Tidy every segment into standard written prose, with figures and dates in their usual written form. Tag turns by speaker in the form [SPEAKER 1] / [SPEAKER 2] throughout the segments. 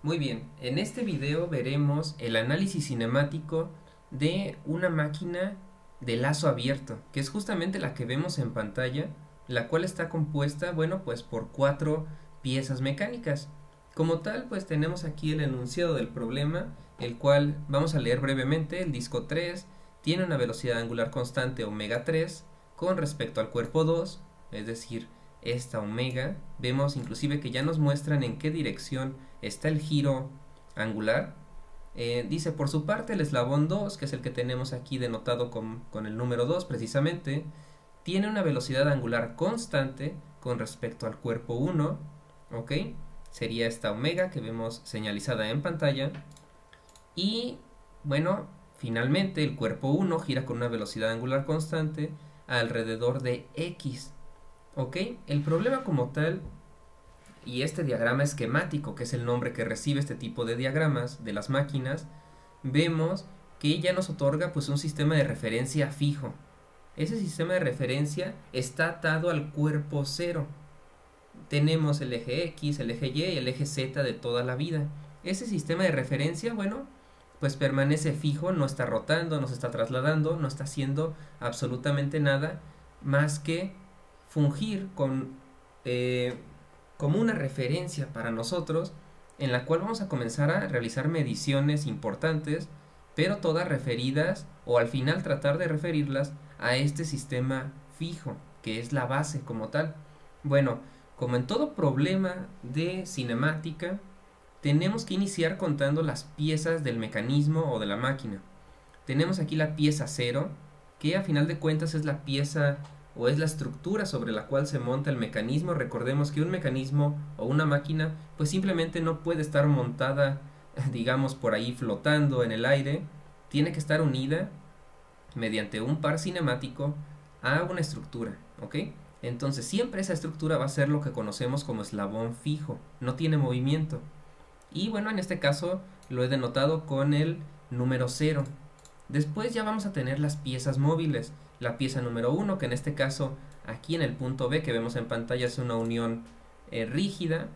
[SPEAKER 1] Muy bien, en este video veremos el análisis cinemático de una máquina de lazo abierto, que es justamente la que vemos en pantalla, la cual está compuesta, bueno, pues por 4 piezas mecánicas. Como tal, pues tenemos aquí el enunciado del problema, el cual vamos a leer brevemente. El disco 3 tiene una velocidad angular constante omega 3 con respecto al cuerpo 2, es decir, esta omega. Vemos inclusive que ya nos muestran en qué dirección está el giro angular. Dice por su parte el eslabón 2, que es el que tenemos aquí denotado con el número 2 precisamente, tiene una velocidad angular constante con respecto al cuerpo 1, ¿ok? Sería esta omega que vemos señalizada en pantalla. Y bueno, finalmente el cuerpo 1 gira con una velocidad angular constante alrededor de x, ¿ok? El problema como tal, y este diagrama esquemático, que es el nombre que recibe este tipo de diagramas de las máquinas, vemos que ya nos otorga pues un sistema de referencia fijo. Ese sistema de referencia está atado al cuerpo 0. Tenemos el eje X, el eje Y y el eje Z de toda la vida. Ese sistema de referencia, bueno, pues permanece fijo, no está rotando, no se está trasladando, no está haciendo absolutamente nada más que fungir como una referencia para nosotros, en la cual vamos a comenzar a realizar mediciones importantes, pero todas referidas, o al final tratar de referirlas a este sistema fijo, que es la base como tal. Bueno, como en todo problema de cinemática, tenemos que iniciar contando las piezas del mecanismo o de la máquina. Tenemos aquí la pieza 0, que a final de cuentas es la pieza o es la estructura sobre la cual se monta el mecanismo. Recordemos que un mecanismo o una máquina pues simplemente no puede estar montada, digamos, por ahí flotando en el aire. Tiene que estar unida mediante un par cinemático a una estructura, ¿ok? Entonces siempre esa estructura va a ser lo que conocemos como eslabón fijo, no tiene movimiento. Y bueno, en este caso lo he denotado con el número 0. Después ya vamos a tener las piezas móviles. La pieza número 1, que en este caso aquí en el punto B que vemos en pantalla es una unión rígida.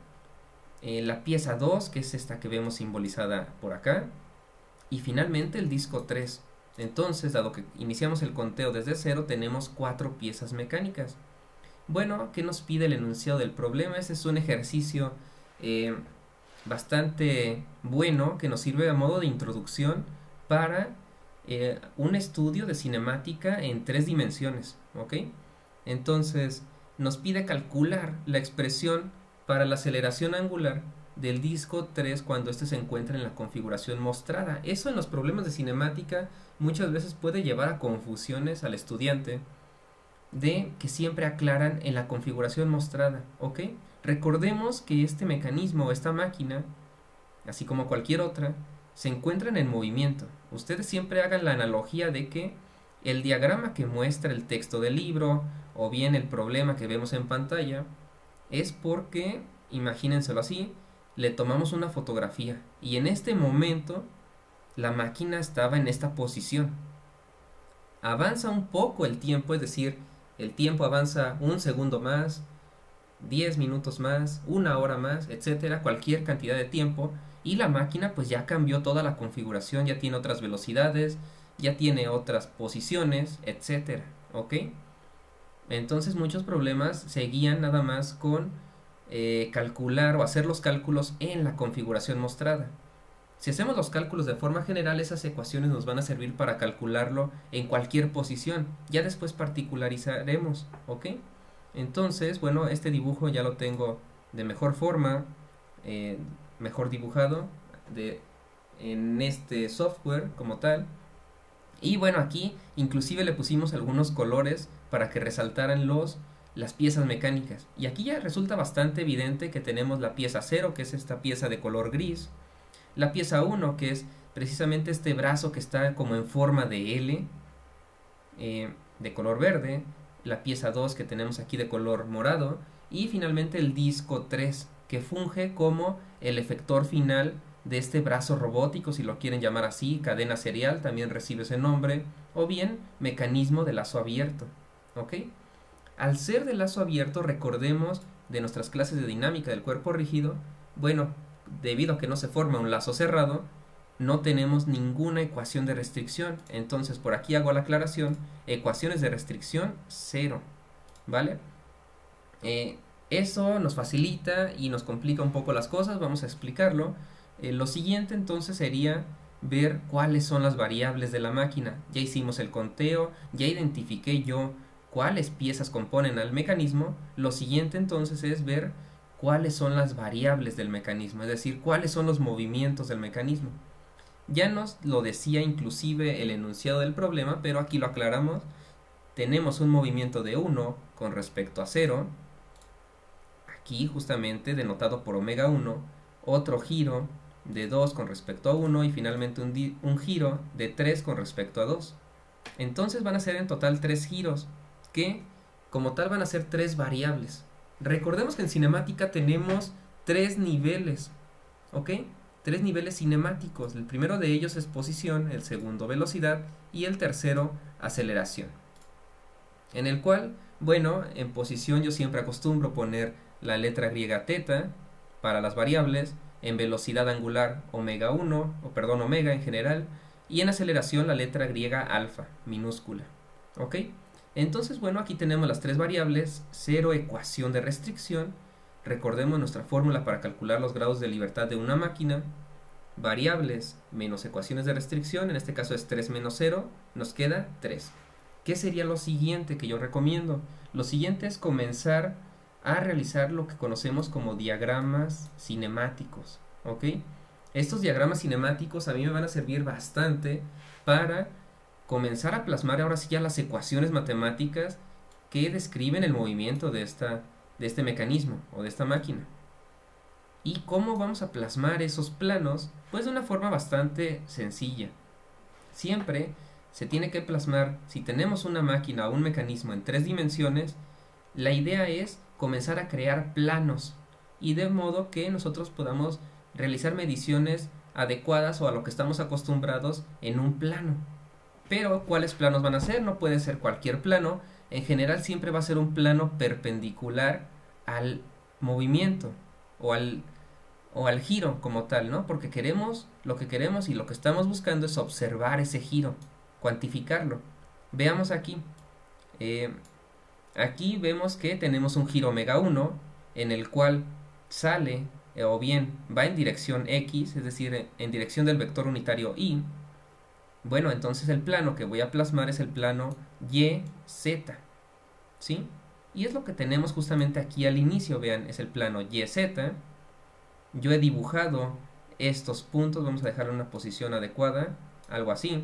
[SPEAKER 1] La pieza 2, que es esta que vemos simbolizada por acá. Y finalmente el disco 3. Entonces, dado que iniciamos el conteo desde 0, tenemos 4 piezas mecánicas. Bueno, ¿qué nos pide el enunciado del problema? Este es un ejercicio bastante bueno que nos sirve a modo de introducción para un estudio de cinemática en 3 dimensiones, ¿ok? Entonces nos pide calcular la expresión para la aceleración angular del disco 3 cuando éste se encuentra en la configuración mostrada. Eso en los problemas de cinemática muchas veces puede llevar a confusiones al estudiante, de que siempre aclaran en la configuración mostrada, ¿ok? Recordemos que este mecanismo, esta máquina, así como cualquier otra, se encuentran en movimiento. Ustedes siempre hagan la analogía de que el diagrama que muestra el texto del libro o bien el problema que vemos en pantalla es porque, imagínenselo así, le tomamos una fotografía y en este momento la máquina estaba en esta posición. Avanza un poco el tiempo, es decir, el tiempo avanza un segundo más, 10 minutos más, una hora más, etcétera, cualquier cantidad de tiempo, y la máquina pues ya cambió toda la configuración, ya tiene otras velocidades, ya tiene otras posiciones, etcétera, ¿ok? Entonces muchos problemas se guían nada más con calcular o hacer los cálculos en la configuración mostrada. Si hacemos los cálculos de forma general, esas ecuaciones nos van a servir para calcularlo en cualquier posición. Ya después particularizaremos, ¿ok? Entonces, bueno, este dibujo ya lo tengo de mejor forma, mejor dibujado en este software como tal. Y bueno, aquí inclusive le pusimos algunos colores para que resaltaran las piezas mecánicas. Y aquí ya resulta bastante evidente que tenemos la pieza 0, que es esta pieza de color gris. La pieza 1, que es precisamente este brazo que está como en forma de L, de color verde. La pieza 2 que tenemos aquí de color morado. Y finalmente el disco 3, que funge como el efector final de este brazo robótico, si lo quieren llamar así, cadena serial, también recibe ese nombre, o bien mecanismo de lazo abierto, ¿ok? Al ser de lazo abierto, recordemos de nuestras clases de dinámica del cuerpo rígido, bueno, debido a que no se forma un lazo cerrado, no tenemos ninguna ecuación de restricción. Entonces por aquí hago la aclaración, ecuaciones de restricción, cero, ¿vale? Eso nos facilita y nos complica un poco las cosas, vamos a explicarlo. Lo siguiente entonces sería ver cuáles son las variables de la máquina. Ya hicimos el conteo, ya identifiqué yo cuáles piezas componen al mecanismo. Lo siguiente entonces es ver cuáles son las variables del mecanismo, es decir, cuáles son los movimientos del mecanismo. Ya nos lo decía inclusive el enunciado del problema, pero aquí lo aclaramos. Tenemos un movimiento de 1 con respecto a 0, aquí justamente denotado por omega 1, otro giro de 2 con respecto a 1 y finalmente un giro de 3 con respecto a 2. Entonces van a ser en total 3 giros, que como tal van a ser 3 variables. Recordemos que en cinemática tenemos 3 niveles, ¿ok? 3 niveles cinemáticos. El primero de ellos es posición, el segundo velocidad y el tercero aceleración. En el cual, bueno, en posición yo siempre acostumbro poner la letra griega teta para las variables, en velocidad angular omega 1, o perdón, omega en general, y en aceleración la letra griega alfa, minúscula. ¿Ok? Entonces, bueno, aquí tenemos las 3 variables, 0 ecuación de restricción. Recordemos nuestra fórmula para calcular los grados de libertad de una máquina. Variables menos ecuaciones de restricción, en este caso es 3 menos 0, nos queda 3. ¿Qué sería lo siguiente que yo recomiendo? Lo siguiente es comenzar a realizar lo que conocemos como diagramas cinemáticos, ¿ok? Estos diagramas cinemáticos a mí me van a servir bastante para comenzar a plasmar ahora sí ya las ecuaciones matemáticas que describen el movimiento de este mecanismo o de esta máquina. ¿Y cómo vamos a plasmar esos planos? Pues de una forma bastante sencilla. Siempre se tiene que plasmar, si tenemos una máquina o un mecanismo en 3 dimensiones, la idea es comenzar a crear planos y de modo que nosotros podamos realizar mediciones adecuadas o a lo que estamos acostumbrados en un plano. Pero ¿cuáles planos van a ser? No puede ser cualquier plano, en general siempre va a ser un plano perpendicular al movimiento o al giro como tal, ¿no? Porque lo que queremos y lo que estamos buscando es observar ese giro, cuantificarlo. Veamos aquí. Aquí vemos que tenemos un giro omega 1 en el cual sale o bien va en dirección X, es decir, en dirección del vector unitario Y. Bueno, entonces el plano que voy a plasmar es el plano YZ, ¿sí? Y es lo que tenemos justamente aquí al inicio, vean, es el plano YZ. Yo he dibujado estos puntos, vamos a dejarlo en una posición adecuada, algo así.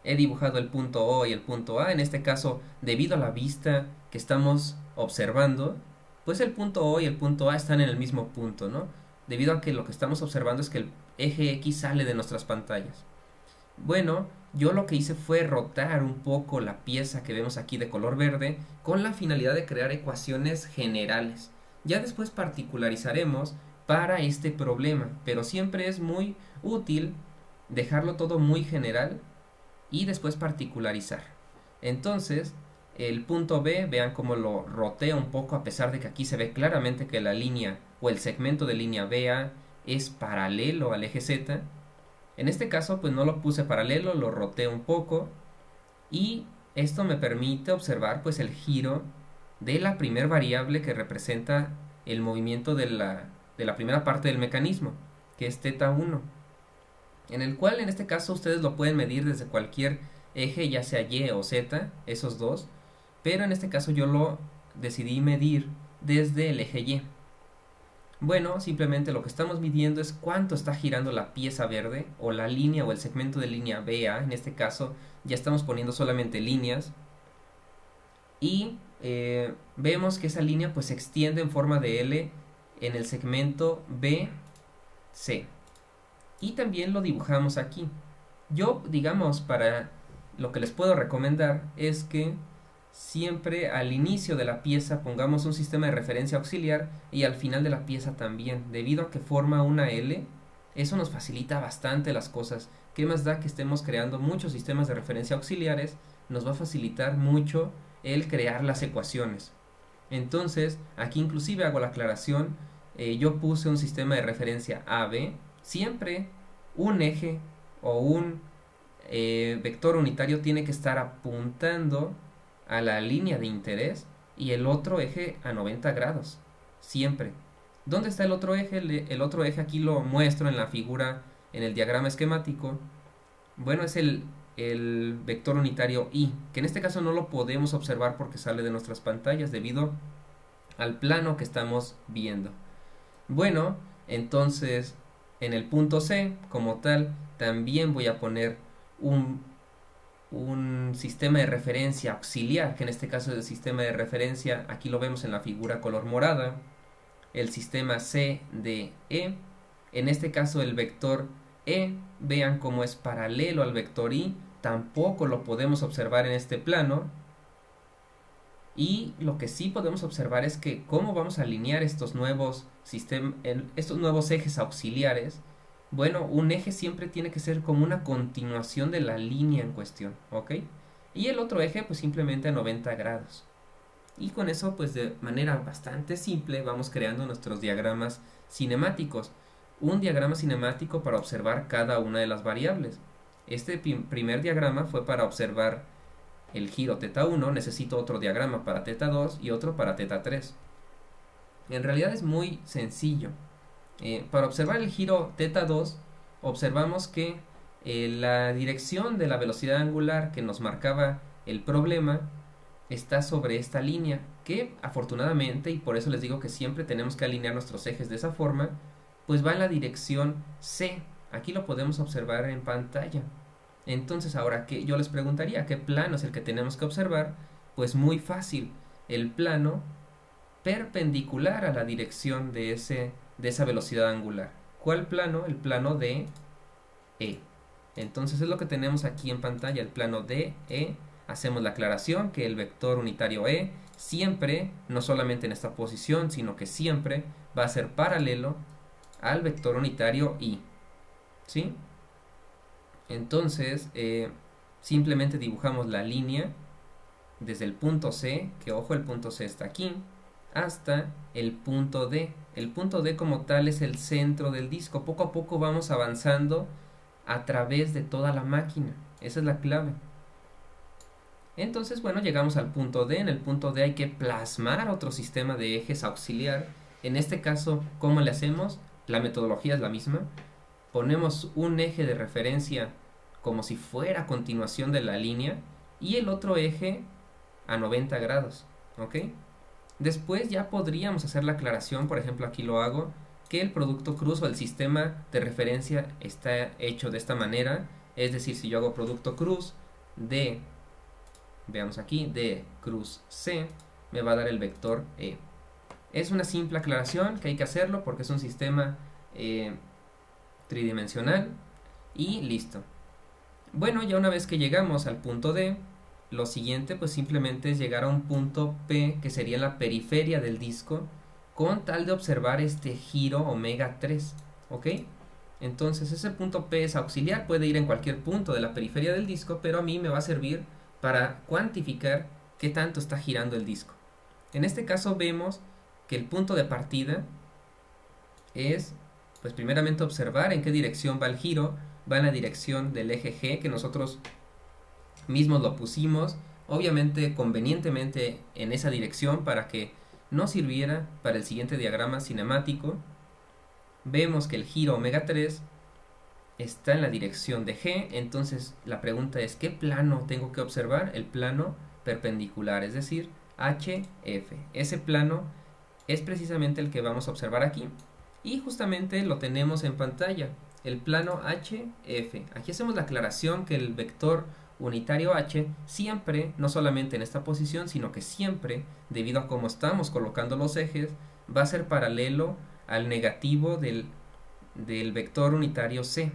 [SPEAKER 1] He dibujado el punto O y el punto A, en este caso, debido a la vista que estamos observando, pues el punto O y el punto A están en el mismo punto, ¿no? Debido a que lo que estamos observando es que el eje X sale de nuestras pantallas. Bueno, yo lo que hice fue rotar un poco la pieza que vemos aquí de color verde con la finalidad de crear ecuaciones generales. Ya después particularizaremos para este problema, pero siempre es muy útil dejarlo todo muy general y después particularizar. Entonces, el punto B, vean cómo lo roteo un poco a pesar de que aquí se ve claramente que la línea o el segmento de línea BA es paralelo al eje Z. En este caso pues no lo puse paralelo, lo roteo un poco y esto me permite observar pues el giro de la primera variable que representa el movimiento de la primera parte del mecanismo, que es θ1, en el cual en este caso ustedes lo pueden medir desde cualquier eje, ya sea Y o Z, esos dos, pero en este caso yo lo decidí medir desde el eje Y. Bueno, simplemente lo que estamos midiendo es cuánto está girando la pieza verde o la línea o el segmento de línea BA. En este caso ya estamos poniendo solamente líneas y vemos que esa línea pues se extiende en forma de L en el segmento BC y también lo dibujamos aquí. Yo, digamos, para lo que les puedo recomendar es que siempre al inicio de la pieza pongamos un sistema de referencia auxiliar y al final de la pieza también, debido a que forma una L. Eso nos facilita bastante las cosas. ¿Qué más da que estemos creando muchos sistemas de referencia auxiliares? Nos va a facilitar mucho el crear las ecuaciones. Entonces, aquí inclusive hago la aclaración yo puse un sistema de referencia AB, siempre un eje o un vector unitario tiene que estar apuntando a la línea de interés y el otro eje a 90 grados, siempre. ¿Dónde está el otro eje? El otro eje aquí lo muestro en la figura, en el diagrama esquemático. Bueno, es el vector unitario Y, que en este caso no lo podemos observar porque sale de nuestras pantallas debido al plano que estamos viendo. Bueno, entonces en el punto C, como tal, también voy a poner un sistema de referencia auxiliar, que en este caso es el sistema de referencia, aquí lo vemos en la figura color morada, el sistema C de E. En este caso el vector E, vean cómo es paralelo al vector Y, tampoco lo podemos observar en este plano. Y lo que sí podemos observar es que cómo vamos a alinear estos nuevos ejes auxiliares. Bueno, un eje siempre tiene que ser como una continuación de la línea en cuestión, ¿ok? Y el otro eje pues simplemente a 90 grados. Y con eso pues de manera bastante simple vamos creando nuestros diagramas cinemáticos. Un diagrama cinemático para observar cada una de las variables. Este primer diagrama fue para observar el giro θ1, necesito otro diagrama para θ2 y otro para θ3. En realidad es muy sencillo. Para observar el giro θ2, observamos que la dirección de la velocidad angular que nos marcaba el problema está sobre esta línea, que afortunadamente, y por eso les digo que siempre tenemos que alinear nuestros ejes de esa forma, pues va en la dirección C. Aquí lo podemos observar en pantalla. Entonces ahora que yo les preguntaría, ¿qué plano es el que tenemos que observar? Pues muy fácil, el plano perpendicular a la dirección de esa velocidad angular. ¿Cuál plano? El plano de E. Entonces es lo que tenemos aquí en pantalla, el plano de E. Hacemos la aclaración que el vector unitario E siempre, no solamente en esta posición, sino que siempre va a ser paralelo al vector unitario Y. ¿Sí? Entonces, simplemente dibujamos la línea desde el punto C, que ojo, el punto C está aquí, hasta el punto D. El punto D como tal es el centro del disco. Poco a poco vamos avanzando a través de toda la máquina. Esa es la clave. Entonces, bueno, llegamos al punto D. En el punto D hay que plasmar otro sistema de ejes auxiliar. En este caso, ¿cómo le hacemos? La metodología es la misma. Ponemos un eje de referencia como si fuera a continuación de la línea y el otro eje a 90 grados, ¿ok? Después ya podríamos hacer la aclaración, por ejemplo aquí lo hago, que el producto cruz o el sistema de referencia está hecho de esta manera, es decir, si yo hago producto cruz de, veamos aquí, de cruz C, me va a dar el vector E. Es una simple aclaración que hay que hacerlo porque es un sistema tridimensional y listo. Bueno, ya una vez que llegamos al punto D, lo siguiente pues simplemente es llegar a un punto P que sería la periferia del disco con tal de observar este giro omega 3, ¿ok? Entonces ese punto P es auxiliar, puede ir en cualquier punto de la periferia del disco, pero a mí me va a servir para cuantificar qué tanto está girando el disco. En este caso vemos que el punto de partida es pues primeramente observar en qué dirección va el giro, va en la dirección del eje G que nosotros mismos lo pusimos, obviamente convenientemente en esa dirección para que nos sirviera para el siguiente diagrama cinemático. Vemos que el giro omega 3 está en la dirección de G, entonces la pregunta es ¿qué plano tengo que observar? El plano perpendicular, es decir, HF. Ese plano es precisamente el que vamos a observar aquí. Y justamente lo tenemos en pantalla, el plano HF. Aquí hacemos la aclaración que el vector unitario H siempre, no solamente en esta posición, sino que siempre, debido a cómo estamos colocando los ejes, va a ser paralelo al negativo del vector unitario C.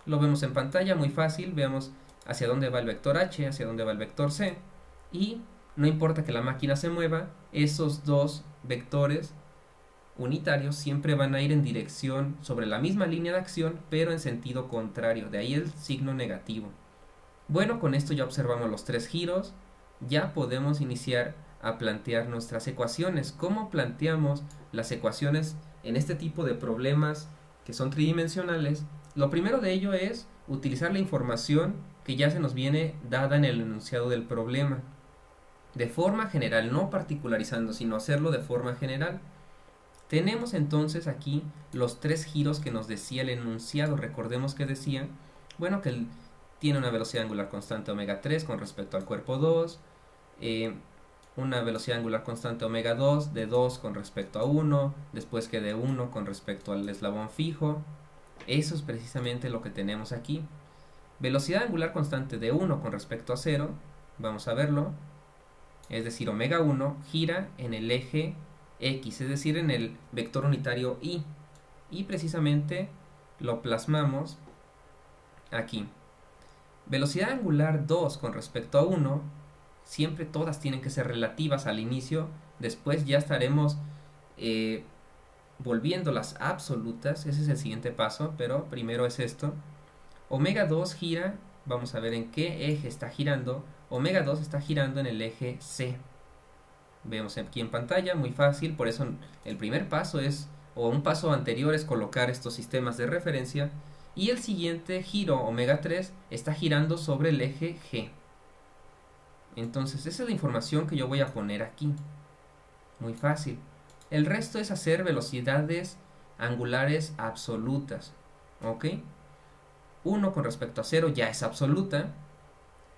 [SPEAKER 1] Lo vemos en pantalla, muy fácil, veamos hacia dónde va el vector H, hacia dónde va el vector C, y no importa que la máquina se mueva, esos dos vectores unitarios siempre van a ir en dirección sobre la misma línea de acción, pero en sentido contrario, de ahí el signo negativo. Bueno, con esto ya observamos los tres giros, ya podemos iniciar a plantear nuestras ecuaciones. ¿Cómo planteamos las ecuaciones en este tipo de problemas que son tridimensionales? Lo primero de ello es utilizar la información que ya se nos viene dada en el enunciado del problema. De forma general, no particularizando, sino hacerlo de forma general. Tenemos entonces aquí los tres giros que nos decía el enunciado. Recordemos que decía, bueno, que tiene una velocidad angular constante omega 3 con respecto al cuerpo 2, una velocidad angular constante omega 2 de 2 con respecto a 1, después que de 1 con respecto al eslabón fijo. Eso es precisamente lo que tenemos aquí. Velocidad angular constante de 1 con respecto a 0, vamos a verlo, es decir, omega 1 gira en el eje X, es decir, en el vector unitario Y, y precisamente lo plasmamos aquí. Velocidad angular 2 con respecto a 1, siempre todas tienen que ser relativas al inicio, después ya estaremos volviéndolas absolutas, ese es el siguiente paso, pero primero es esto. Omega 2 gira, vamos a ver en qué eje está girando. Omega 2 está girando en el eje C. Vemos aquí en pantalla, muy fácil, por eso el primer paso es, o un paso anterior es colocar estos sistemas de referencia, y el siguiente giro, omega 3, está girando sobre el eje G. Entonces esa es la información que yo voy a poner aquí. Muy fácil. El resto es hacer velocidades angulares absolutas. ¿Ok? 1 con respecto a 0 ya es absoluta.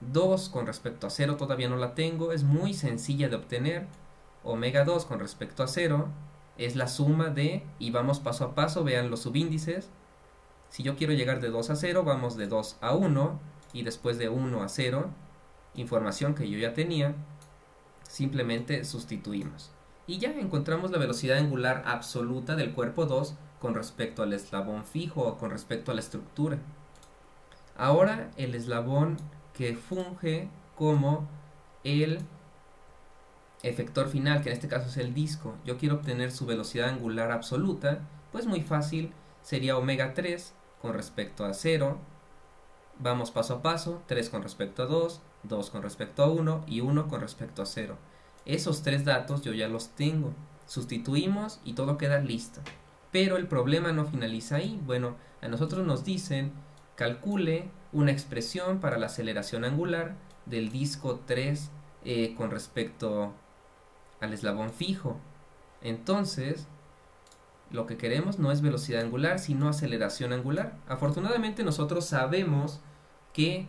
[SPEAKER 1] 2 con respecto a 0 todavía no la tengo. Es muy sencilla de obtener. Omega 2 con respecto a 0 es la suma de, y vamos paso a paso, vean los subíndices. Si yo quiero llegar de 2 a 0, vamos de 2 a 1 y después de 1 a 0. Información que yo ya tenía, simplemente sustituimos. Y ya encontramos la velocidad angular absoluta del cuerpo 2 con respecto al eslabón fijo o con respecto a la estructura. Ahora el eslabón que funge como el efector final, que en este caso es el disco. Yo quiero obtener su velocidad angular absoluta, pues muy fácil, sería omega 3 con respecto a 0. Vamos paso a paso, 3 con respecto a 2, 2 con respecto a 1 y 1 con respecto a 0. Esos tres datos yo ya los tengo. Sustituimos y todo queda listo. Pero el problema no finaliza ahí. Bueno, a nosotros nos dicen, calcule una expresión para la aceleración angular del disco 3 con respecto al eslabón fijo. Entonces, lo que queremos no es velocidad angular, sino aceleración angular. Afortunadamente nosotros sabemos que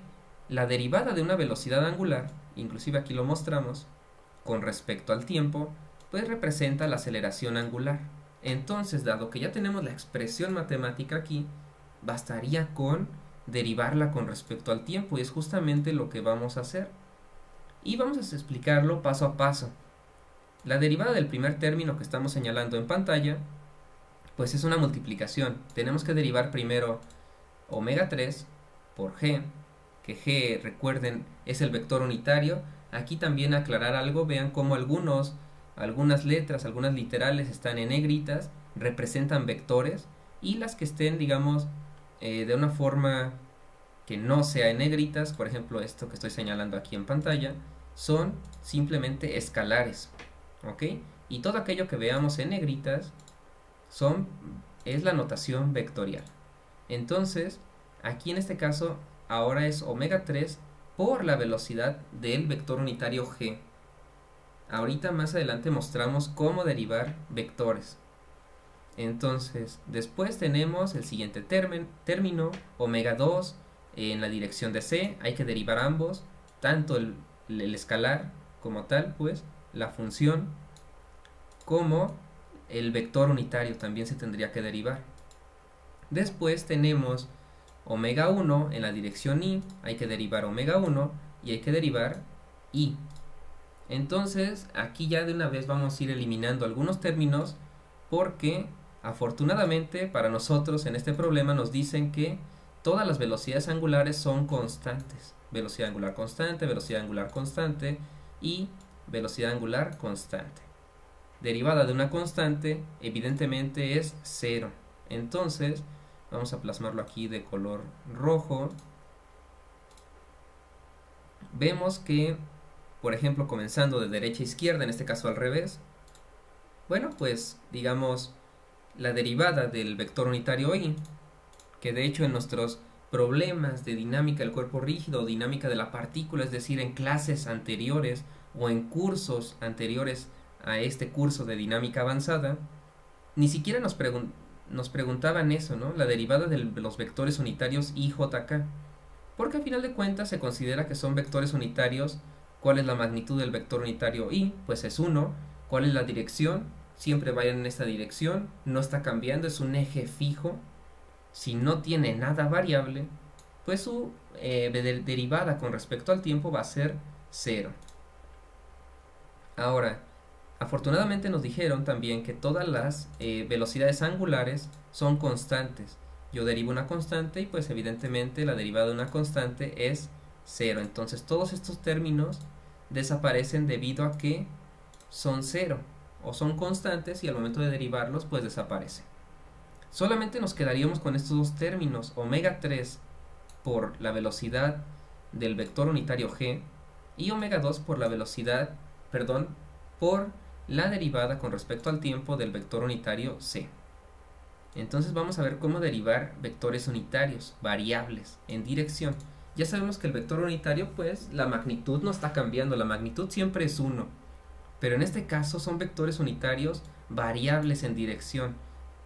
[SPEAKER 1] la derivada de una velocidad angular, inclusive aquí lo mostramos, con respecto al tiempo, pues representa la aceleración angular. Entonces, dado que ya tenemos la expresión matemática aquí, bastaría con derivarla con respecto al tiempo, y es justamente lo que vamos a hacer. Y vamos a explicarlo paso a paso. La derivada del primer término que estamos señalando en pantalla, pues es una multiplicación. Tenemos que derivar primero omega 3 por g, que g, recuerden, es el vector unitario. Aquí también aclarar algo, vean cómo algunas letras, algunas literales están en negritas, representan vectores, y las que estén, digamos, de una forma que no sea en negritas, por ejemplo esto que estoy señalando aquí en pantalla, son simplemente escalares, ¿ok? Y todo aquello que veamos en negritas es la notación vectorial. Entonces, aquí en este caso, ahora es omega 3 por la velocidad del vector unitario g. Ahorita más adelante mostramos cómo derivar vectores. Entonces, después tenemos el siguiente término, omega 2 en la dirección de c. Hay que derivar ambos, tanto el escalar como tal, pues, la función, como el vector unitario también se tendría que derivar. Después tenemos omega 1 en la dirección y, hay que derivar omega 1 y hay que derivar y. Entonces aquí ya de una vez vamos a ir eliminando algunos términos, porque afortunadamente para nosotros en este problema nos dicen que todas las velocidades angulares son constantes. Velocidad angular constante y velocidad angular constante. Derivada de una constante evidentemente es 0. Entonces vamos a plasmarlo aquí de color rojo. Vemos que por ejemplo, comenzando de derecha a izquierda, en este caso al revés, bueno, pues digamos la derivada del vector unitario y, que de hecho en nuestros problemas de dinámica del cuerpo rígido o dinámica de la partícula, es decir, en clases anteriores o en cursos anteriores a este curso de dinámica avanzada, ni siquiera nos preguntaban eso, ¿no? La derivada de los vectores unitarios I, J, K. Porque al final de cuentas se considera que son vectores unitarios. ¿Cuál es la magnitud del vector unitario I? Pues es 1. ¿Cuál es la dirección? Siempre vayan en esta dirección, no está cambiando, es un eje fijo. Si no tiene nada variable, pues su derivada con respecto al tiempo va a ser 0. Ahora, afortunadamente nos dijeron también que todas las velocidades angulares son constantes. Yo derivo una constante y pues evidentemente la derivada de una constante es 0. Entonces todos estos términos desaparecen debido a que son 0 o son constantes y al momento de derivarlos pues desaparecen. Solamente nos quedaríamos con estos dos términos, omega 3 por la velocidad del vector unitario g y omega 2 por la velocidad, por la derivada con respecto al tiempo del vector unitario c. Entonces vamos a ver cómo derivar vectores unitarios, variables, en dirección. Ya sabemos que el vector unitario, pues la magnitud no está cambiando, la magnitud siempre es 1. Pero en este caso son vectores unitarios variables en dirección.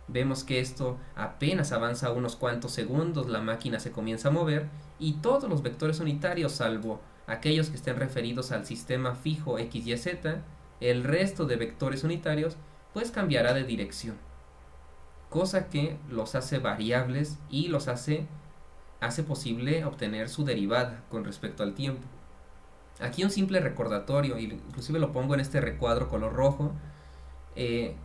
[SPEAKER 1] Vemos que esto apenas avanza unos cuantos segundos, la máquina se comienza a mover y todos los vectores unitarios, salvo aquellos que estén referidos al sistema fijo x, y, z, el resto de vectores unitarios pues cambiará de dirección, cosa que los hace variables y los hace posible obtener su derivada con respecto al tiempo. Aquí un simple recordatorio, inclusive lo pongo en este recuadro color rojo,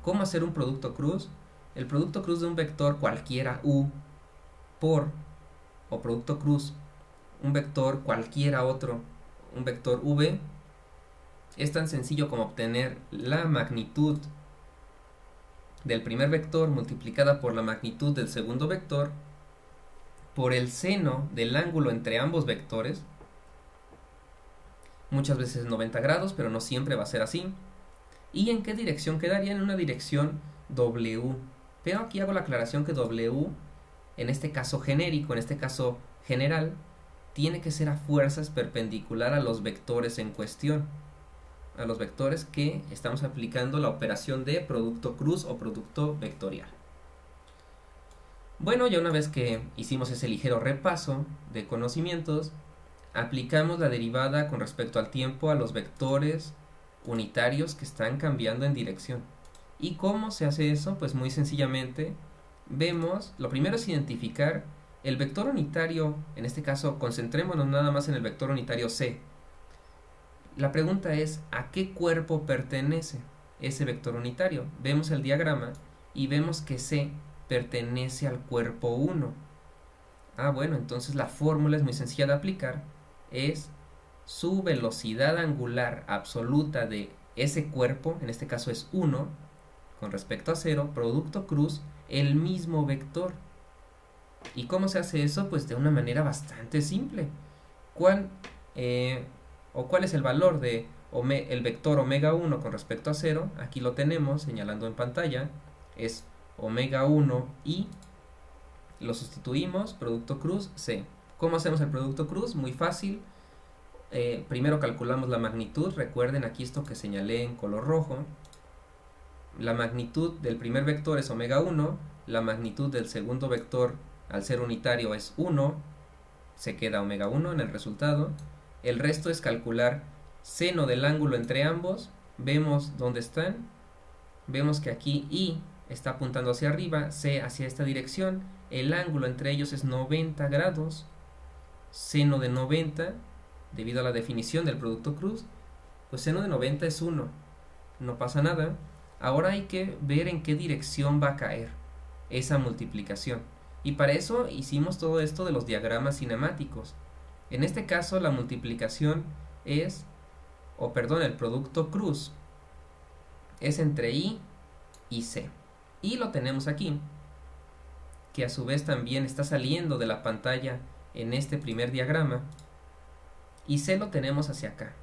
[SPEAKER 1] cómo hacer un producto cruz. El producto cruz de un vector cualquiera u por, o producto cruz, un vector cualquiera otro, un vector v, es tan sencillo como obtener la magnitud del primer vector multiplicada por la magnitud del segundo vector por el seno del ángulo entre ambos vectores. Muchas veces 90 grados, pero no siempre va a ser así. ¿Y en qué dirección quedaría? En una dirección W. Pero aquí hago la aclaración que W, en este caso genérico, en este caso general, tiene que ser a fuerzas perpendicular a los vectores en cuestión, a los vectores que estamos aplicando la operación de producto cruz o producto vectorial. Bueno, ya una vez que hicimos ese ligero repaso de conocimientos, aplicamos la derivada con respecto al tiempo a los vectores unitarios que están cambiando en dirección. ¿Y cómo se hace eso? Pues muy sencillamente vemos, lo primero es identificar el vector unitario, en este caso concentrémonos nada más en el vector unitario c. La pregunta es, ¿a qué cuerpo pertenece ese vector unitario? Vemos el diagrama y vemos que c pertenece al cuerpo 1. Bueno, entonces la fórmula es muy sencilla de aplicar, es su velocidad angular absoluta de ese cuerpo, en este caso es 1, con respecto a 0, producto cruz, el mismo vector. ¿Y cómo se hace eso? Pues de una manera bastante simple. ¿Cuál es el valor de el vector omega 1 con respecto a 0? Aquí lo tenemos señalando en pantalla, es omega 1 y lo sustituimos, producto cruz c. ¿Cómo hacemos el producto cruz? Muy fácil. Primero calculamos la magnitud, recuerden aquí esto que señalé en color rojo. La magnitud del primer vector es omega 1, la magnitud del segundo vector al ser unitario es 1, se queda omega 1 en el resultado. El resto es calcular seno del ángulo entre ambos, vemos dónde están, vemos que aquí I está apuntando hacia arriba, C hacia esta dirección, el ángulo entre ellos es 90 grados, seno de 90, debido a la definición del producto cruz, pues seno de 90 es 1, no pasa nada. Ahora hay que ver en qué dirección va a caer esa multiplicación. Y para eso hicimos todo esto de los diagramas cinemáticos. En este caso la multiplicación es, el producto cruz es entre I y C. Y lo tenemos aquí, que a su vez también está saliendo de la pantalla en este primer diagrama. Y C lo tenemos hacia acá.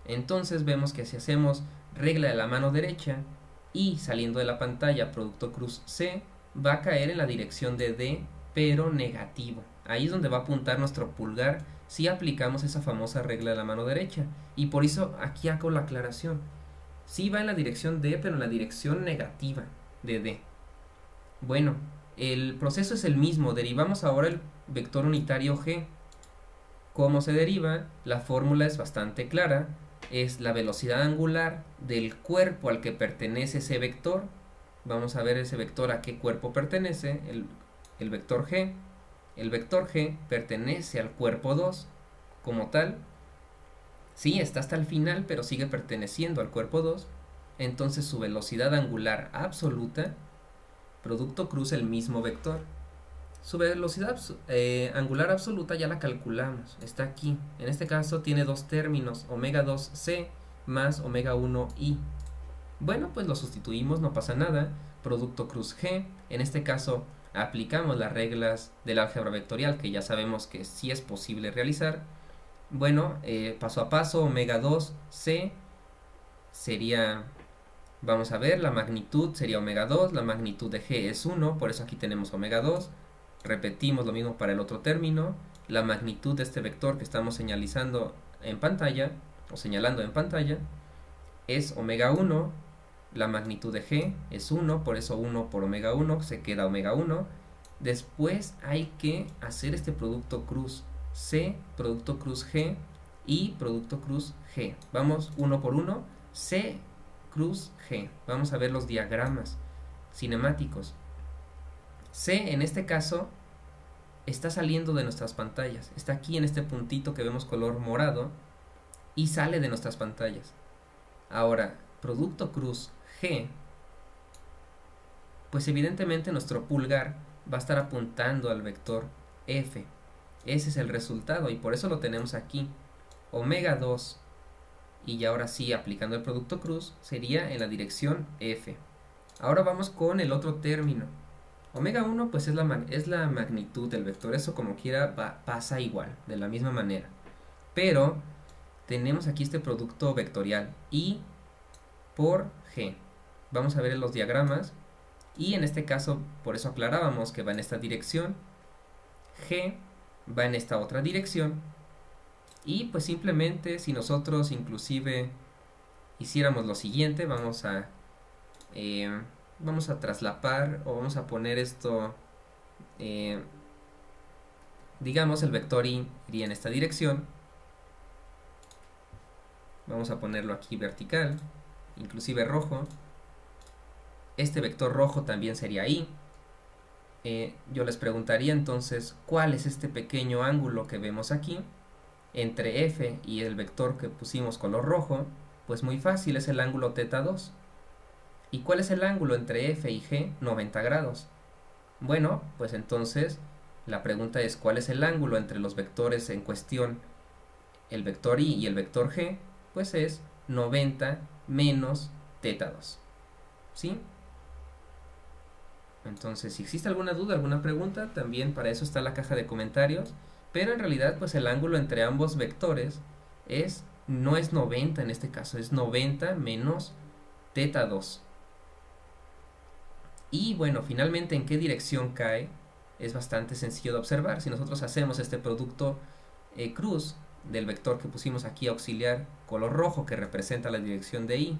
[SPEAKER 1] Entonces vemos que si hacemos regla de la mano derecha y saliendo de la pantalla producto cruz C, va a caer en la dirección de D, pero negativo. Ahí es donde va a apuntar nuestro pulgar si aplicamos esa famosa regla de la mano derecha. Y por eso aquí hago la aclaración. Sí va en la dirección D, pero en la dirección negativa de D. Bueno, el proceso es el mismo. Derivamos ahora el vector unitario G. ¿Cómo se deriva? La fórmula es bastante clara. Es la velocidad angular del cuerpo al que pertenece ese vector. Vamos a ver ese vector a qué cuerpo pertenece, el vector G. El vector G pertenece al cuerpo 2 como tal. Sí, está hasta el final, pero sigue perteneciendo al cuerpo 2. Entonces su velocidad angular absoluta, producto cruz el mismo vector. Su velocidad angular absoluta ya la calculamos, está aquí. En este caso tiene dos términos, omega 2c más omega 1i. Bueno, pues lo sustituimos, no pasa nada. Producto cruz g, en este caso aplicamos las reglas del álgebra vectorial que ya sabemos que sí es posible realizar. Bueno, paso a paso, omega 2c sería, vamos a ver, la magnitud sería omega 2, la magnitud de g es 1, por eso aquí tenemos omega 2. Repetimos lo mismo para el otro término, la magnitud de este vector que estamos señalizando en pantalla, o señalando en pantalla, es omega 1, la magnitud de g es 1, por eso 1 por omega 1 se queda omega 1. Después hay que hacer este producto cruz C, producto cruz G y producto cruz G. Vamos uno por uno, C cruz G. Vamos a ver los diagramas cinemáticos. C en este caso está saliendo de nuestras pantallas, está aquí en este puntito que vemos color morado y sale de nuestras pantallas. Ahora, producto cruz G, pues evidentemente nuestro pulgar va a estar apuntando al vector F. Ese es el resultado y por eso lo tenemos aquí. Omega 2 y ahora sí aplicando el producto cruz sería en la dirección F. Ahora vamos con el otro término. Omega 1 pues es la magnitud del vector, eso como quiera pasa igual, de la misma manera. Pero tenemos aquí este producto vectorial I por G. Vamos a ver en los diagramas y en este caso por eso aclarábamos que va en esta dirección, G va en esta otra dirección y pues simplemente si nosotros inclusive hiciéramos lo siguiente, vamos a traslapar o vamos a poner esto, digamos el vector I iría en esta dirección, vamos a ponerlo aquí vertical, inclusive rojo, este vector rojo también sería I. Yo les preguntaría entonces cuál es este pequeño ángulo que vemos aquí entre F y el vector que pusimos color rojo. Pues muy fácil, es el ángulo θ2. ¿Y cuál es el ángulo entre F y G? 90 grados. Bueno, pues entonces la pregunta es ¿cuál es el ángulo entre los vectores en cuestión, el vector I y el vector G? Pues es 90 menos θ2. ¿Sí? Entonces, si existe alguna duda, alguna pregunta, también para eso está la caja de comentarios. Pero en realidad, pues el ángulo entre ambos vectores no es 90 en este caso, es 90 menos θ2. Y bueno, finalmente, ¿en qué dirección cae? Es bastante sencillo de observar. Si nosotros hacemos este producto cruz del vector que pusimos aquí auxiliar, color rojo, que representa la dirección de I,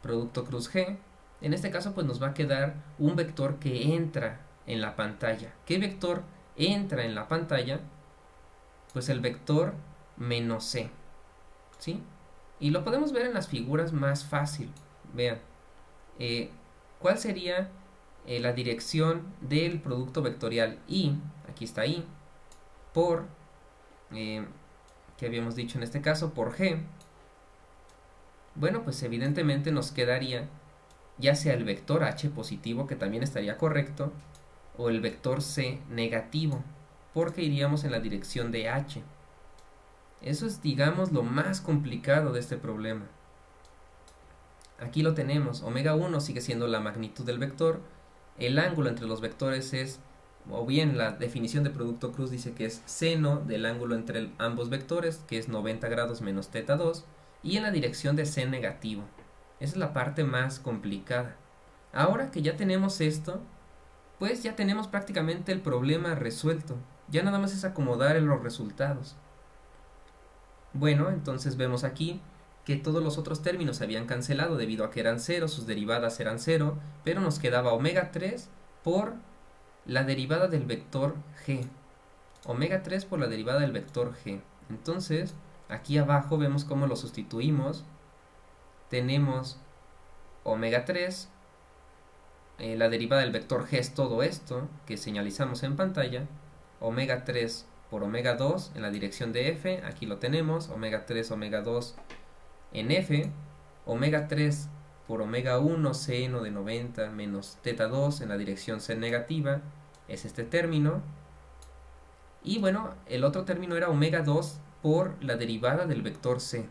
[SPEAKER 1] producto cruz G, en este caso pues nos va a quedar un vector que entra en la pantalla. ¿Qué vector entra en la pantalla? Pues el vector menos C, ¿sí? Y lo podemos ver en las figuras más fácil. Vean, ¿cuál sería la dirección del producto vectorial I? Aquí está I, por, ¿qué habíamos dicho en este caso? Por G. Bueno, pues evidentemente nos quedaría ya sea el vector H positivo, que también estaría correcto, o el vector C negativo, porque iríamos en la dirección de H. Eso es, digamos, lo más complicado de este problema. Aquí lo tenemos, omega 1 sigue siendo la magnitud del vector, el ángulo entre los vectores es o bien la definición de producto cruz dice que es seno del ángulo entre ambos vectores, que es 90 grados menos teta 2, y en la dirección de c negativo. Esa es la parte más complicada. Ahora que ya tenemos esto, pues ya tenemos prácticamente el problema resuelto. Ya nada más es acomodar en los resultados. Bueno, entonces vemos aquí que todos los otros términos se habían cancelado debido a que eran 0, sus derivadas eran 0, pero nos quedaba omega 3 por la derivada del vector g. Omega 3 por la derivada del vector g. Entonces, aquí abajo vemos cómo lo sustituimos. Tenemos omega 3, la derivada del vector g es todo esto que señalizamos en pantalla. Omega 3 por omega 2 en la dirección de f, aquí lo tenemos, omega 3, omega 2 en f, omega 3 por omega 1 seno de 90 menos teta 2 en la dirección c negativa, es este término. Y bueno, el otro término era omega 2 por la derivada del vector c.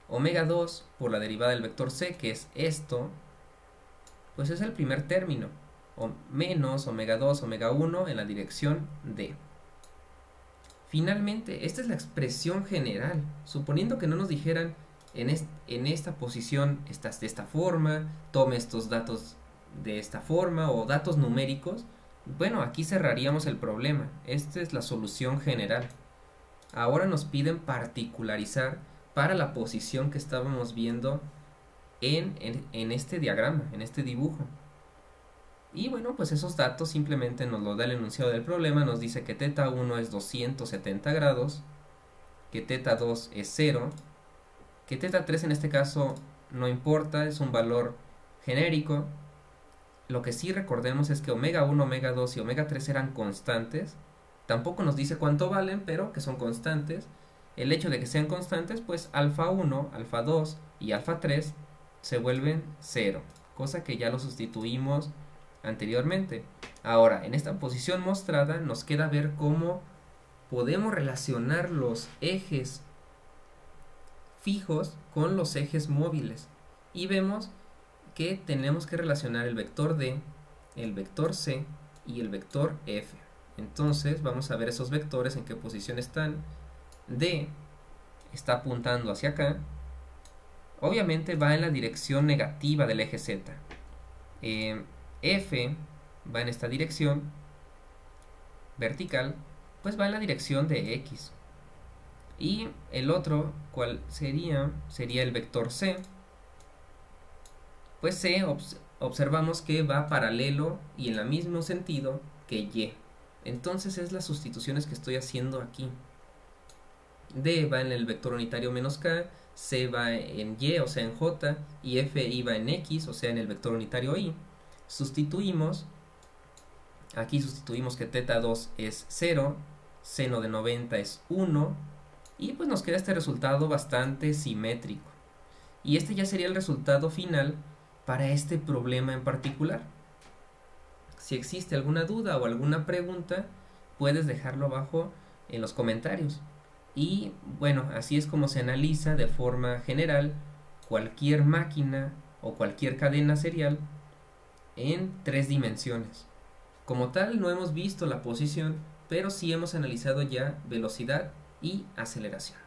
[SPEAKER 1] Omega 2 por la derivada del vector c, que es esto, pues es el primer término, o menos omega 2, omega 1 en la dirección d. Finalmente, esta es la expresión general. Suponiendo que no nos dijeran en esta posición estás de esta forma, tome estos datos de esta forma o datos numéricos, bueno, aquí cerraríamos el problema. Esta es la solución general. Ahora nos piden particularizar para la posición que estábamos viendo en este diagrama, en este dibujo. Y bueno, pues esos datos simplemente nos los da el enunciado del problema. Nos dice que teta 1 es 270 grados, que teta 2 es 0, que teta 3 en este caso no importa, es un valor genérico. Lo que sí recordemos es que omega 1, omega 2 y omega 3 eran constantes. Tampoco nos dice cuánto valen, pero que son constantes. El hecho de que sean constantes, pues alfa 1, alfa 2 y alfa 3 se vuelven 0, cosa que ya lo sustituimos anteriormente. Ahora, en esta posición mostrada nos queda ver cómo podemos relacionar los ejes fijos con los ejes móviles. Y vemos que tenemos que relacionar el vector D, el vector C y el vector F. Entonces vamos a ver esos vectores en qué posición están. D está apuntando hacia acá. Obviamente va en la dirección negativa del eje Z. F va en esta dirección vertical, pues va en la dirección de X. Y el otro, ¿cuál sería? Sería el vector C. Pues C observamos que va paralelo y en el mismo sentido que Y. Entonces es las sustituciones que estoy haciendo aquí. D va en el vector unitario menos K, C va en Y, o sea en J, y F iba en X, o sea en el vector unitario Y. Sustituimos, aquí sustituimos que teta 2 es 0, seno de 90 es 1, y pues nos queda este resultado bastante simétrico. Y este ya sería el resultado final para este problema en particular. Si existe alguna duda o alguna pregunta, puedes dejarlo abajo en los comentarios. Y bueno, así es como se analiza de forma general cualquier máquina o cualquier cadena serial en 3 dimensiones. Como tal, no hemos visto la posición, pero sí hemos analizado ya velocidad y aceleración.